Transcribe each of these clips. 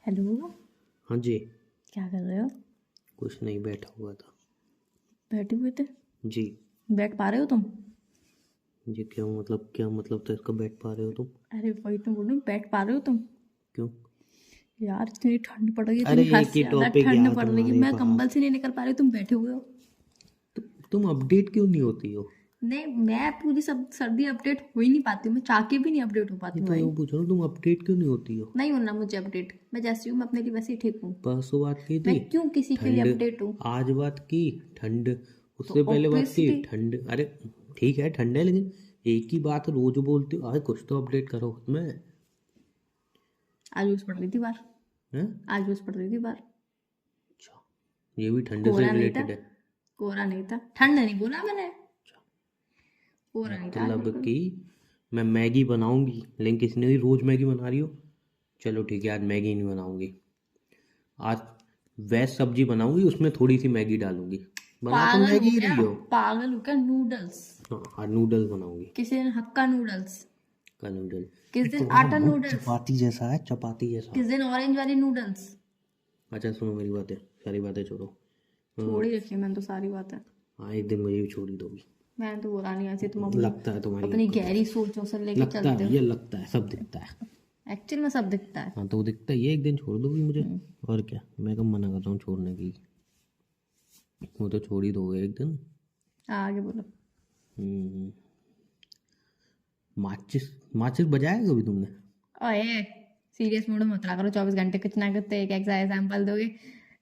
Hello. हाँ जी। क्या कर रहे हो? कुछ नहीं, बैठा हुआ था। बैठे हुए थे? जी। बैठ पा रहे हो तुम? जी क्यों, मतलब क्या मतलब था इसका, बैठ पा रहे हो तुम? अरे वही तो बोल रही हूँ, बैठ पा रहे हो तुम? क्यों? यार इतनी ठंड पड़ रही है, अरे इतनी हद एक से ही ज्यादा टॉपिक ठंड यार पड़ रही है, तुम्हारे मैं कंबल पास। से नहीं निकल पा रही, तुम बैठे हुए हो। तुम अपडेट क्यों नहीं होती हो? नहीं, मैं पूरी सब सर्दी अपडेट हो ही नहीं पाती हूँ, मैं चाह के भी नहीं अपडेट हो पाती ये हूँ तो भाई। मैं पूछ रहा हूँ, तुम अपडेट क्यों नहीं होती हो? नहीं होना मुझे अपडेट, मैं जैसी हूँ मैं अपने लिए वैसे ही ठीक हूँ। परसों बात की मैं थी क्यों किसी के लिए ठंड, अपडेट हूँ? आज बात की ठंड, तो उससे पहले बात की ऑब्वियसली ठंड। अरे ठीक है ठंड है, लेकिन एक ही बात रोज बोलती हो। अरे कुछ तो अपडेट करो उसमें। आज यूज पड़ रही थी बार, हैं? आज यूज पड़ रही थी बार। अच्छा, ये भी ठंड से कोहरा नहीं था, रिलेटेड है? कोहरा नहीं था, ठंड नहीं बोला मैंने, कोहरा नहीं था आज मतलब बिल्कुल। कि मैं मैगी बनाऊंगी, लेकिन किसी ने भी रोज मैगी बना रही हो। चलो ठीक है, आज मैगी नहीं बनाऊंगी। आज वेज सब्जी बनाऊंगी, उसमें थोड़ी सी मैगी डालूंगी। बना तो पागल हो मैगी ही क्या? रही हो। पागल हो क्या? नूडल्स, हाँ, आज नूडल्स बनाऊंगी। किसी दिन हक्का नूडल्स, का नूडल। किस दिन तुम्हारा आटा मुंह नूडल्स, चपाती जैसा है, चपाती जैसा। किस दिन ऑरेंज वाली नूडल्स। अच्छा सुनो मेरी बातें, सारी बातें छोड़ो। छोड़ हाँ। ही रखी है मैंने तो सारी बातें। हाँ, एक दिन मुझे भी छोड़ी दोगी। मैंने तो बोला नहीं, ऐसे तुम अपनी लगता है तुम्हारी अपनी हरकतों गहरी से। सोचों से लेके लगता है चलते हो। भैया, लगता है, सब दिखता है। एक्चुअल में सब दिखता है। हाँ तो वो दिखता है, ये एक दिन छोड़ दोगी मुझे। और क्या, मैं कब मना कर रहा हूँ छोड़ने की। वो तो छोड़ ही दोगे एक दिन। आगे बोलो। हम्म, माचिस, माचिस बजाया कभी तुमने? ओए, सीरियस मूड में मत रहा करो 24 घंटे, कुछ ना कुछ तो एक ऐसा एग्जाम्पल दोगे।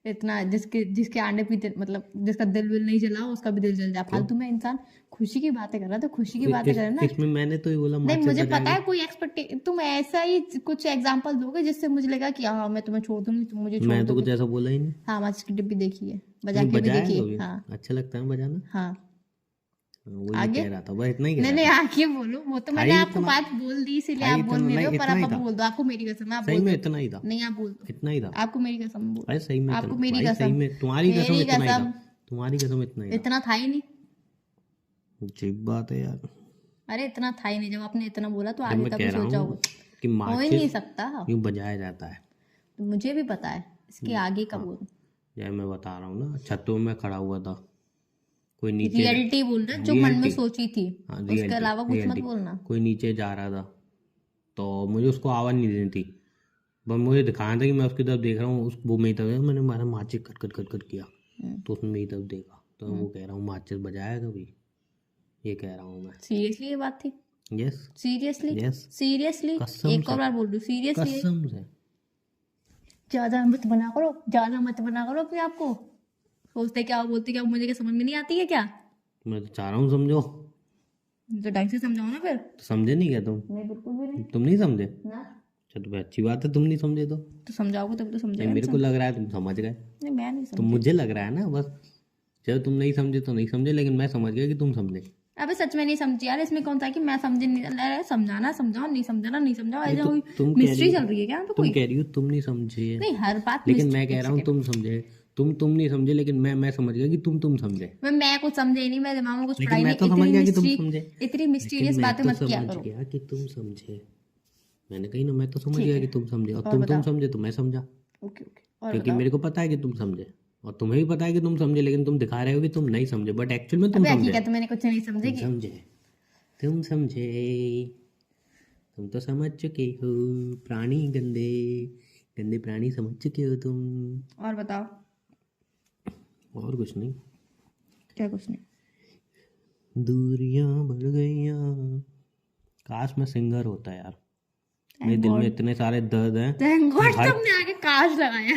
इतना जिसके जिसके आंडे पीते मतलब जिसका दिल विल नहीं जला उसका भी दिल जल जाए क्यों? फालतू में। इंसान खुशी की बातें कर रहा है तो खुशी की बातें करे ना। इसमें मैंने तो ये बोला नहीं, माचिस मुझे बजाया पता है करो। कोई एक्सपेक्ट, तुम ऐसा ही कुछ एग्जांपल दोगे जिससे मुझे लगा कि हाँ मैं तुम्हें छोड़ दूंगी, तुम मुझे छोड़ मैं तो दोगे। कुछ ऐसा बोला ही नहीं। हाँ, माचिस की डिब्बी देखी है, बजा नहीं के भी बजाया देखी है। कभी। हाँ। अच्छा लगता है बजाना। हाँ। हाँ, वही आगे। कह रहा था, बस इतना ही कह नहीं रहा नहीं, था। आगे बोलो, वो तो था मैंने ही आपको इतना। बात बोल दी इसीलिए था ही आप बोल इतना, नहीं रहे नहीं हो, पर इतना आप ही अब था। बोल दो, आपको मेरी कसम है, आप सही बोल में दो। इतना ही था। नहीं, आप बोल दो। इतना ही था। आपको मेरी कसम बोल, अरे सही में इतना, आपको मेरी भाई सही कसम, में तुम्हारी कसम मेरी इतना ही था। कसम। तुम्हारी कसम इतना ही था। इतना था ही नहीं। अजीब बात है यार। अरे इतना था ही नहीं, जब आपने इतना बोला तो जब आगे मैं का भी कह रहा सोचा हूँ होगा। कि हो ही नहीं माचिस सकता। यूँ बजाया जाता है। तो मुझे भी पता है, इसके आगे का हाँ, बोल। जब मैं बता रहा हूँ ना, छतों में खड़ा हुआ था, कोई नीचे। रियलिटी बोल रहे जो मन में रियलिटी। सोची थी, हाँ उसके रियलिटी, अलावा कुछ मत रियलिटी। बोलना। कोई नीचे जा रहा था, तो मुझे उसको आवाज़ नहीं देनी थी। बस मुझे दिखाना था कि मैं उसकी तरफ देख रहा हूँ, उस वो मेरी तरफ, मैंने मारा माचिस कट कट कट कट किया। तो उसने मेरी तरफ देखा, तो मैं वो कह रहा हूँ माचिस बजाया कभी, ये कह रहा हूँ मैं। सीरियसली ये बात थी? यस। सीरियसली? यस। सीरियसली? कसम एक और से। बार बोल रही हूँ, सीरियसली। कसम से। ज्यादा मत बना करो, ज्यादा मत बना करो अपने आप को। सोचते क्या हो, बोलते क्या हो, मुझे क्या समझ में नहीं आती है क्या? मैं तो चाह रहा हूँ समझो। तो ढंग से समझाओ ना फिर। तो समझे नहीं क्या तुम? नहीं, बिल्कुल भी नहीं। तुम नहीं समझे? ना। चलो भाई अच्छी बात है, तुम नहीं समझे तो। तो समझाओगे तब तो नहीं समझेगा मेरे को इंसान। लग रहा है तुम समझ गए। नहीं, मैं नहीं तो समझी। मुझे लग रहा है ना बस। चलो तुम नहीं समझे तो नहीं समझे, लेकिन मैं समझ गया कि तुम समझे। अबे सच में नहीं समझी यार, इसमें कौन सा है कि मैं समझी नहीं, अरे समझाना समझाओ, नहीं समझाना नहीं समझाओ, नहीं ऐसा तो कोई तुम कह रही मिस्ट्री हो, चल रही है क्या यहाँ पे तुम कोई? कह रही हो तुम नहीं समझे, नहीं, हर बात लेकिन मिस्ट्री। मैं कह एक रहा हूँ सेकेंड, तुम समझे। तुम नहीं समझे, लेकिन मैं समझ गया कि तुम समझे। मैं कुछ समझे ही नहीं, मेरे दिमाग में कुछ पढ़ा लेकिन ही मैं नहीं, तो समझ इतनी गया कि तुम मिस्ट्री, समझे। इतनी लेकिन मिस्टीरियस मैं बातें तो मत किया समझ करो। गया कि तुम समझे। मैंने कही ना, मैं तो समझ ठीक गया है, कि तुम समझे, और और तुम बताओ। समझे तो मैं समझा। ओके ओके, और क्योंकि बताओ। मेरे को पता है कि तुम समझे, और तुम्हें भी पता है कि तुम समझे, लेकिन तुम दिखा रहे हो कि तुम नहीं समझे, बट एक्चुअल में तुम अबे समझे। हकीकत में मैंने कुछ नहीं तुम समझेगी। समझे। तुम समझे। तुम तो समझ चुके हो। प्राणी गंदे, गंदे प्राणी समझ चुके हो तुम। और बताओ। और कुछ नहीं। क्या कुछ नहीं? दूरियां बढ़ गईयां। काश मैं सिंगर होता यार। मेरे थैंक दिल में गॉड, इतने सारे दर्द हैं। थैंक मैं गॉड हर तुमने आगे काश लगाया।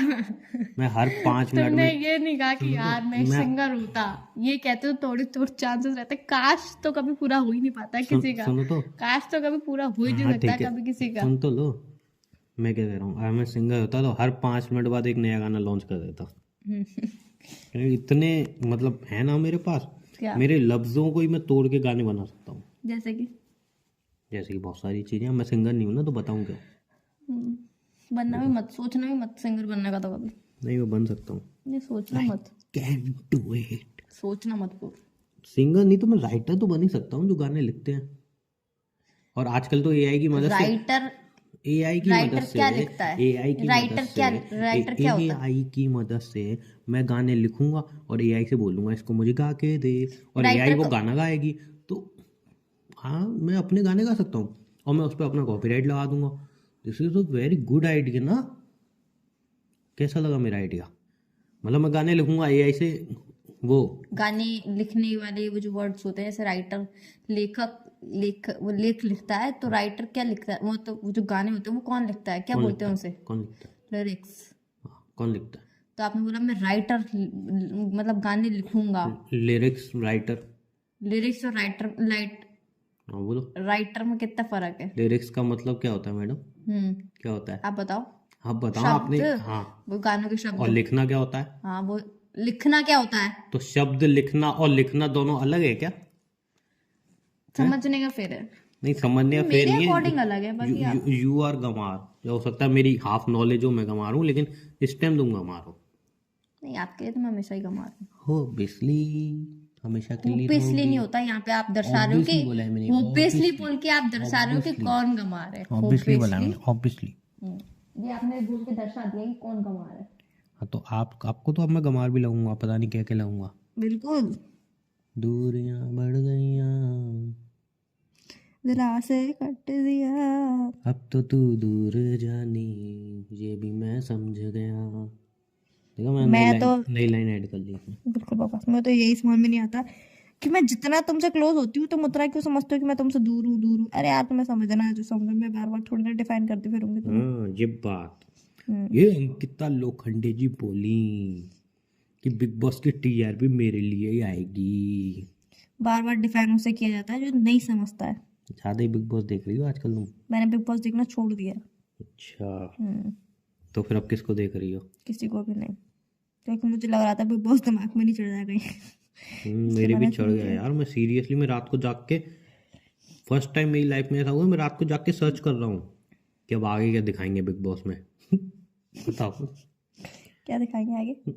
मैं हर 5 मिनट तुमने में। ये नहीं कहा कि सुनो तो, यार मैं एक मैं सिंगर होता। ये कहते हो थोड़ी थोड़ी चांसेस रहते, काश तो कभी पूरा हो ही नहीं पाता है किसी का। सुनो तो। काश तो कभी पूरा हो ही हाँ नहीं हाँ सकता है ठीक है, कभी किसी का। सुन तो लो। मैं क्या कह रहा हूँ, अगर मैं सिंगर होता तो हर 5 मिनट बाद एक नया गाना लॉन्च कर देता। क्योंकि इतने मतलब है ना मेरे पास। क्या? मेरे लफ्जों को ही मैं तोड़ के गाने बना सकता हूँ। जैसे कि? जैसे कि बहुत सारी चीजें। मैं सिंगर नहीं हूँ ना, तो बताऊँ क्या? बनना भी मत, सोचना भी मत सिंगर बनने का तो कभी। नहीं मैं बन सकता हूँ। ये सोचना आई मत, कैन डू इट। सोचना मत बोल। सिंगर नहीं तो मैं राइटर तो बन ही सकता हूँ, जो गाने लिखते हैं। और आजकल तो एआई की मदद से। राइटर एआई की मदद राइटर से क्या लिखता है? एआई की मदद राइटर से क्या, राइटर क्या होता है? एआई की मदद से मैं गाने लिखूंगा और एआई से बोलूंगा इसको मुझे गा के दे, और एआई राइटर वो को गाना गाएगी। तो हाँ, मैं अपने गाने गा सकता हूँ और मैं उस पर अपना कॉपीराइट लगा दूंगा। This is a very good idea ना। कैसा लगा मेरा आइडिया? मतलब मैं गाने लिखूंगा एआई से, वो गाने लिखने वाले वो जो वर्ड्स होते हैं, जैसे राइटर, लेखक, वो लेख लिखता है, तो राइटर क्या लिखता है? वो तो वो जो गाने होते हैं वो कौन लिखता है, क्या कौन बोलते लिखता हैं है? उसे? कौन लिखता है? लिरिक्स। हाँ, कौन लिखता तो आपने बोला मैं राइटर, मतलब गाने लिखूंगा। है? Lyrics writer. लिरिक्स और राइटर, हाँ बोलो। राइटर में कितना फर्क है? लिरिक्स का मतलब क्या होता है मैडम? हम्म क्या होता है? आप बताओ। आप बताओ आपने। शब्द, हाँ। वो गानों के और शब्द। लिखना क्या होता है? हाँ, वो लिखना क्या होता है? तो शब्द लिखना और लिखना दोनों अलग है क्या? हैं? समझने का फेर है। नहीं, समझने का फेर मेरे नहीं अकॉर्डिंग है। अलग है, बाकी आप। यू आर गंवार। हो सकता है मेरी हाफ नॉलेज हो, मैं गंवार हूँ, लेकिन इस टाइम तुम गंवार हो। नहीं, आपके लिए तो मैं हमेशा ही कमा रही हूँ। हो बिस्ली, हमेशा के लिए होपलेसली रहोगी। नहीं होता, यहाँ पे आप दर्शा रहे हो ऑब्वियसली कि, बोला है मैंने, होपलेसली ऑब्वियसली। बोल के आप दर्शा रहे हो कि ऑब्वियसली। कौन कमा रहा है, ऑब्वियसली बोला है होपलेसली। मैंने, ऑब्वियसली। ये आपने बोल के दर्शा दिया कि कौन कमा रहा है। हाँ तो आपको तो अब मैं गंवार भी लगूंगा, पता नहीं क्या क्या लगूंगा। बिल्कुल। दूरियां बढ़ गईयां, दिला से कट दिया। अब तो तू दूर जानी, ये भी मैं समझ गया। देखो मैं नई लाइन ऐड कर ली इसमें। बिल्कुल पापा, मैं तो यही समझ में नहीं आता कि मैं जितना तुमसे क्लोज होती हूँ तुम उतना क्यों समझते हो कि मैं तुमसे दूर हूँ, दूर हूँ। अरे यार, तुम्हें समझना है जो समझ में, बार बार थोड़ी ना डिफाइन करती फिरूंगी तुम्हें। हाँ ये बात, हम्म। ये अंकिता लोखंडे जी बोली कि बिग बॉस की टीआरपी मेरे लिए ही आएगी। बार बार डिफाइन उसे किया जाता है जो नहीं समझता है। ज्यादा ही बिग बॉस देख रही हो आजकल तुम। मैंने बिग बॉस देखना छोड़ दिया। अच्छा, हम्म। तो फिर अब किसको देख रही हो? किसी को भी नहीं, क्योंकि मुझे लग रहा था बिग बॉस दिमाग में नहीं चढ़ जाए कहीं। इसलिए मेरे भी मैंने चढ़ छोड़ गया दिया। यार। मैं सीरियसली, मैं रात को जाग के, फर्स्ट टाइम मेरी लाइफ में ऐसा हुआ, मैं रात को जाग के सर्च कर रहा हूँ कि अब आगे क्या दिखाएंगे बिग बॉस में। बताओ। क्या दिखाएंगे आगे?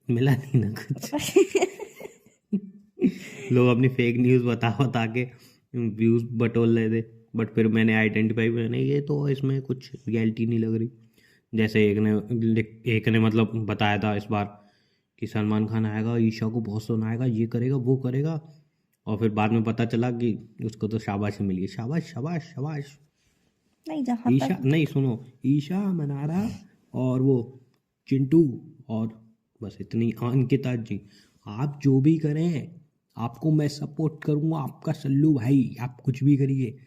मिला नहीं ना कुछ। लोग अपनी फेक न्यूज़ बता बता के व्यूज बटोर रहे थे, बट फिर मैंने आइडेंटिफाई, मैंने ये तो इसमें कुछ रियलिटी नहीं लग रही। जैसे एक ने मतलब बताया था इस बार कि सलमान खान आएगा, ईशा को बहुत सुनाएगा, ये करेगा वो करेगा, और फिर बाद में पता चला कि उसको तो शाबाशी मिली है। शाबाश शाबाश शाबाश। नहीं, जहाँ ईशा तक। नहीं, सुनो, ईशा, मनारा और वो चिंटू, और बस इतनी। अंकिता जी, आप जो भी करें आपको मैं सपोर्ट करूंगा, आपका सल्लू भाई, आप कुछ भी करिए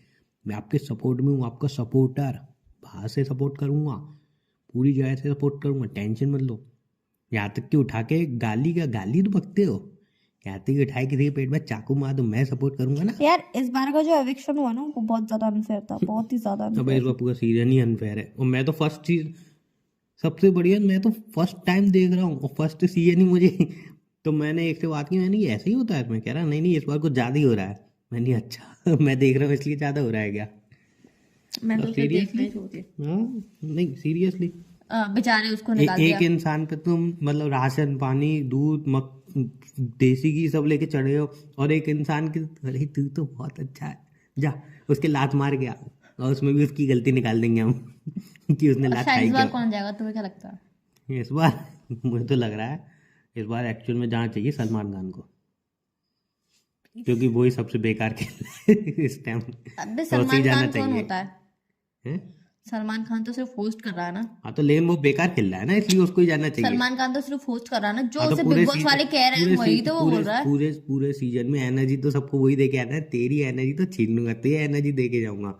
मैं आपके सपोर्ट में हूँ, आपका सपोर्टर। बाहर से सपोर्ट करूंगा, पूरी जगह से सपोर्ट करूंगा, टेंशन मत लो। यहाँ तक कि उठा के गाली का, गाली तो बकते हो, यहाँ तक कि उठाए किसी के पेट में चाकू मार दो, मैं सपोर्ट करूंगा ना। यार, इस बार का जो एविक्शन हुआ ना वो बहुत ज्यादा अनफेयर था, बहुत ही ज्यादा अब इस अनफेयर। बार पूरा सीजन ही अनफेयर है, और मैं तो फर्स्ट चीज, सबसे बढ़िया, मैं तो फर्स्ट टाइम देख रहा हूँ और फर्स्ट सीजन ही मुझे। तो मैंने एक से बात की, मैंने ये ऐसे ही होता है? मैं कह रहा नहीं नहीं, इस बार कुछ ज़्यादा ही हो रहा है। मैंने अच्छा, मैं देख रहा हूँ इसलिए ज़्यादा हो रहा है क्या? मैं तो उसे देखना सीरियसली? ही छोड़ दिया। हाँ, नहीं सीरियसली। बेचारे उसको निकाल एक दिया। इंसान पे तुम मतलब राशन पानी दूध देसी घी सब लेके चढ़े हो, और एक इंसान की, अरे तू तो बहुत अच्छा है, जा उसके लात मार गया, और उसमें भी उसकी गलती निकाल देंगे हम कि उसने लात अच्छा, खाई इस बार क्यों। कौन जाएगा, तुम्हें क्या लगता है? इस बार मुझे तो लग रहा है इस बार एक्चुअल में जाना चाहिए सलमान खान को, क्योंकि वो ही सबसे बेकार खेल रहा है इस टाइम। अबे, तो उसे ही सलमान जाना खान कौन चाहिए। होता है? हैं? सलमान खान तो सिर्फ होस्ट कर रहा है ना। हाँ तो लेकिन वो बेकार खेल रहा है ना, इसलिए उसको ही जाना चाहिए। सलमान खान तो सिर्फ होस्ट कर रहा है ना, जो हाँ तो उसे पूरे बिग बॉस सीजन, वाले कह रहे हैं वही तो वो बोल रहा है। पूरे सीजन में एनर्जी तो सबको वही दे के आना है, तेरी एनर्जी तो छीन लूंगा, तेरी एनर्जी दे के जाऊंगा।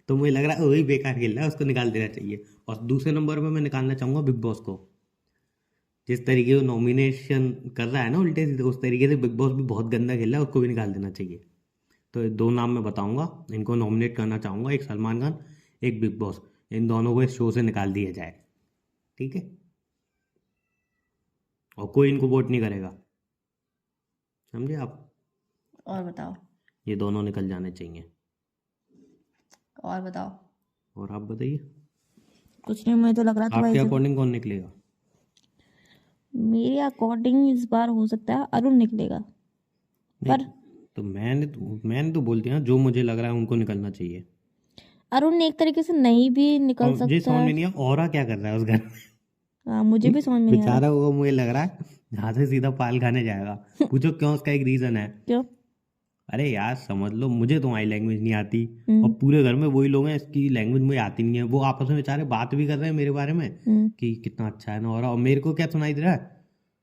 तो मुझे लग रहा है वही बेकार खेल रहा है, उसको निकाल देना चाहिए। और दूसरे नंबर में मैं निकालना चाहूंगा बिग बॉस को। जिस तरीके से नॉमिनेशन कर रहा है ना उल्टे सीधे, उस तरीके से बिग बॉस भी बहुत गंदा खेल रहा है, उसको भी निकाल देना चाहिए। तो ये दो नाम मैं बताऊंगा, इनको नॉमिनेट करना चाहूंगा, एक सलमान खान, एक बिग बॉस। इन दोनों को इस शो से निकाल दिया जाए, ठीक है? और कोई इनको वोट नहीं करेगा, समझे आप? और बताओ। ये दोनों निकल जाने चाहिए। और बताओ। और आप बताइए, कुछ नहीं, मुझे तो लग रहा था आपके भाई अकॉर्डिंग कौन निकलेगा? मेरे अकॉर्डिंग इस बार हो सकता है अरुण निकलेगा। नहीं, पर तो मैंने तो बोल दिया ना, जो मुझे लग रहा है उनको निकलना चाहिए। अरुण एक तरीके से नहीं भी निकल और मुझे सकता समझ में है। नहीं आया और क्या कर रहा है उस घर में। हाँ मुझे भी समझ में नहीं आ रहा। बेचारा वो मुझे लग रहा है जहाँ से सीधा पाल खाने जाएगा। पूछो क्यों, उसका एक रीजन है। क्यों? अरे यार समझ लो, मुझे तुम्हारी लैंग्वेज नहीं आती और हम्म पूरे घर में वही लोग हैं इसकी लैंग्वेज मुझे आती नहीं है। वो आपस में बेचारे बात भी कर रहे हैं मेरे बारे में हम्म कि कितना अच्छा है नौरा, और मेरे को क्या सुनाई दे रहा है,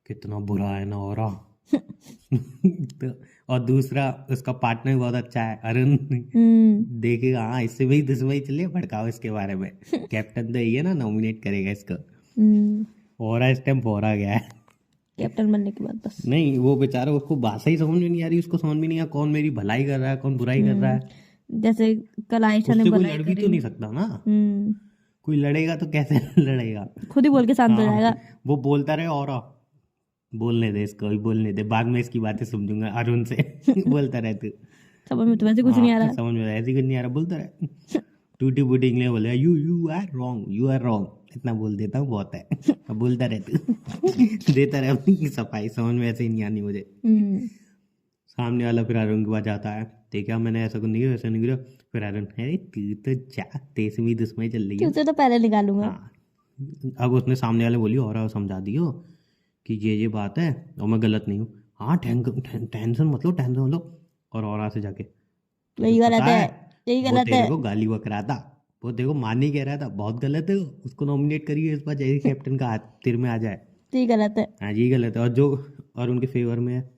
कितना बुरा है नौरा। तो, और दूसरा उसका पार्टनर बहुत अच्छा है अरुण। हम्म देखेगा हाँ इससे भी दुश्मनी चलिए, भड़काओ इसके बारे में। कैप्टन तो ये ना नॉमिनेट करेगा इसको। हम्म और इस टाइम फोरा गया है। कैप्टन बनने के बाद बस। नहीं वो बेचारा, उसको भाषा ही समझ में नहीं आ रही, उसको समझ में नहीं आ कौन मेरी भलाई कर रहा है कौन बुराई कर रहा है। जैसे कल आयशा ने उससे कोई भलाई लड़ भी करी। तो नहीं सकता ना। हम्म कोई लड़ेगा तो कैसे लड़ेगा। खुद ही बोल के शांत हो हाँ जाएगा। वो बोलता रहे और बोलने दे इसको भी, बोलने दे, बाद में इसकी बातें समझूंगा अरुण से। बोलता रहे तू। समझ में तो वैसे कुछ नहीं आ हाँ रहा। समझ में ऐसी कुछ नहीं आ रहा, बोलता रहे। टूटी बूटी इंग्लिश बोलेगा, you are wrong, you are wrong, इतना बोल देता हूँ बहुत है। अब बोलता रहे तू। देता रहे अपनी सफाई, समझ में ऐसे ही नहीं आनी मुझे। हम्म सामने वाला फिर अरुण के पास जाता है, देखा मैंने ऐसा कुछ नहीं किया वैसा नहीं किया। फिर अरुण, अरे तू तो जा, तेरे से भी दुश्मनी चल रही है। तुझे तो पहले निकालूंगा। हाँ अब उसने सामने वाले बोली और समझा दियो कि ये बात है और मैं गलत नहीं हूँ। हाँ टेंशन मतलब टेंशन मतलब। और से जाके तुझे यही गलत पता है, है यही वो गलत तेरे है। को गाली बक रहा था, वो तेरे को मारने ही कह रहा था, बहुत गलत है वो, उसको नॉमिनेट करिए इस बार जैसे कैप्टन का हाथ तेरे में आ जाए। यही गलत है। हाँ ये गलत है। और जो और उनके फेवर में है,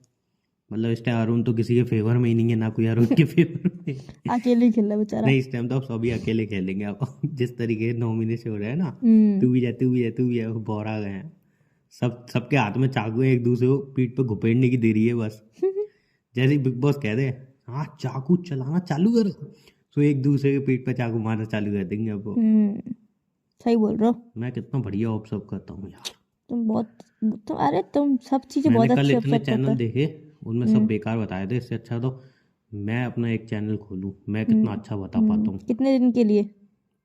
मतलब इस टाइम अरुण तो किसी के फेवर में ही नहीं है, ना कोई अरुण के फेवर में। अकेले ही खेल रहा है बेचारा। नहीं इस टाइम तो अब सभी अकेले खेलेंगे अब। जिस तरीके से नॉमिनेशन हो रहे हैं ना, हम्म तू भी जा तू भी जा तू भी जा, वो बोरा गए हैं। सबके हाथ में चाकू है, एक दूसरे को पीठ पे घुपेड़ने की देरी है बस। जैसे ही बिग बॉस कह दे हाँ चाकू चलाना चालू करो, तो एक दूसरे के पीठ पे चाकू मारना चालू कर देंगे अब वो। सही बोल रहे हो। मैं कितना बढ़िया ऑब्जर्व करता हूँ यार। अरे तुम सब चीजें बहुत मैंने कल अच्छी इतने ऑब्जर्व करते चैनल हो। देखे, उनमें सब बेकार बताए थे, इससे अच्छा तो मैं अपना एक चैनल खोलूँ, मैं कितना अच्छा बता पाता हूँ। कितने दिन के लिए?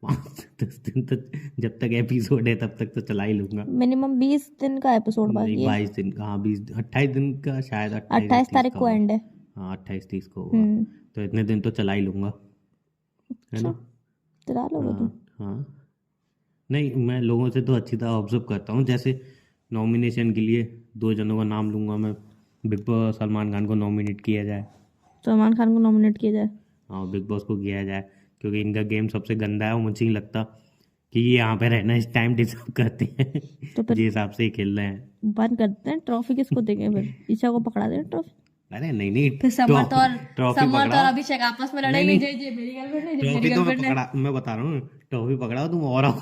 5-10 दिन तक, जब तक एपिसोड है तब तक तो चला ही लूंगा। मिनिमम 20 दिन का एपिसोड नहीं बाकी है। 22 दिन का, हाँ 28 दिन का शायद, 28 तारीख को एंड है। हाँ 28-30 को होगा। तो इतने दिन तो चला ही लूंगा, है ना। चला लोगे तुम? हाँ हाँ नहीं मैं लोगों से तो अच्छी तरह ऑब्जर्व करता हूँ। जैसे नॉमिनेशन के लिए 2 जनों का नाम लूंगा मैं, बिग बॉस सलमान खान को नॉमिनेट किया जाए। सलमान खान को नॉमिनेट किया जाए? हाँ बिग बॉस को किया जाए, क्योंकि इनका गेम सबसे गंदा है और मुझे नहीं लगता कि ये यहाँ पे रहना इस टाइम डिजर्व करते हैं। तो फिर जिस हिसाब से ही खेल रहे हैं। बंद करते हैं। ट्रॉफी किसको देंगे फिर? ईशा को पकड़ा दें ट्रॉफी। अरे नहीं फिर समर्थ और ट्रॉफी समर्थ और पकड़ाओ। अभिषेक आपस में नहीं लड़ेंगे, नहीं जे मेरी गर्लफ्रेंड है, जे ट्रॉफी मेरी तो मैं गर्लफ्रेंड है। पकड़ा, मैं बता रहा हूँ ट्रॉफी पकड़ाओ तुम और आओ।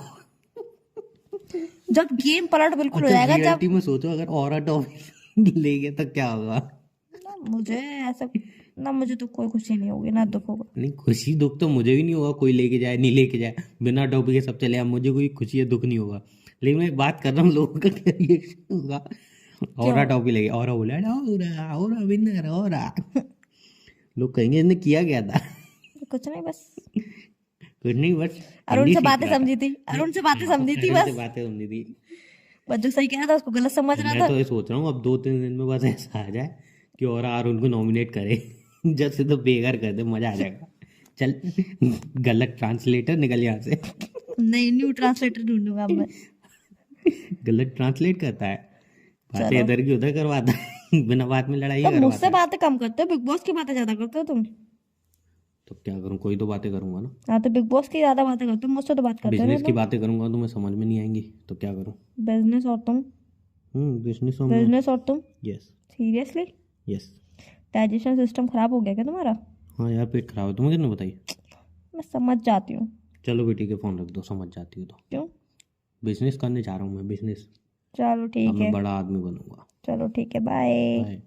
जब गेम पलट बिल्कुल हो अच्छा जाएगा, जब रियलिटी में सोचो अगर और ट्रॉफी ले गए तो क्या होगा। ना मुझे ऐसा ना, मुझे तो कोई खुशी नहीं होगी ना दुख होगा। नहीं खुशी दुख तो मुझे भी नहीं होगा, कोई लेके जाए नहीं लेके जाए, बिना टॉपिक के सब चले आए, मुझे कोई खुशी या दुख नहीं होगा। लेकिन मैं एक बात कर रहा हूँ लोगों का क्या रिएक्शन होगा। और टॉपिक लेके और बोला और विनर और लोग कहेंगे इसने किया क्या था। कुछ नहीं, बस कुछ नहीं बस अरुण हिंदी से सीख बातें रहा था। समझी थी, अरुण से बातें हाँ, समझी थी अरुण से बस। बातें समझी थी। बस जो सही कह रहा था उसको गलत समझ रहा मैं था। तो ये सोच रहा हूँ अब 2-3 दिन में बस ऐसा आ जाए कि और उनको नॉमिनेट करे। जब से तो बेकार कर दे, मजा आ जाएगा। चल गलत ट्रांसलेटर निकल यहाँ से। नहीं, न्यू ट्रांसलेटर ढूंढूंगा अब मैं। गलत ट्रांसलेट करता है, बातें चलो। इधर की उधर करवाता है। बिना बात में लड़ाई तो करवाता मुझसे है। बातें कम करते हो, बिग बॉस की बातें ज्यादा करते हो तुम। तो क्या करूँ, कोई तो बातें करूंगा ना। हाँ तो बिग बॉस की ज्यादा बातें करते हो, मुझसे तो बात करते हो बिजनेस नहीं की तुम। बातें करूंगा तो मैं समझ में नहीं आएंगी, तो क्या करूँ। बिजनेस और तुम। बिजनेस और मैं। बिजनेस और तुम। Yes seriously? Yes. Digestion system खराब हो गया क्या तुम्हारा? हाँ यार पेट खराब है, तुम्हें किसने बताई। मैं समझ जाती हूँ। चलो बेटी के फोन रख दो, समझ जाती हो तो। क्यों? बिजनेस करने जा रहा हूँ मैं, बिजनेस। चलो अब ठीक मैं है। बड़ा आदमी बनूंगा। चलो ठीक है, बाय। बाय।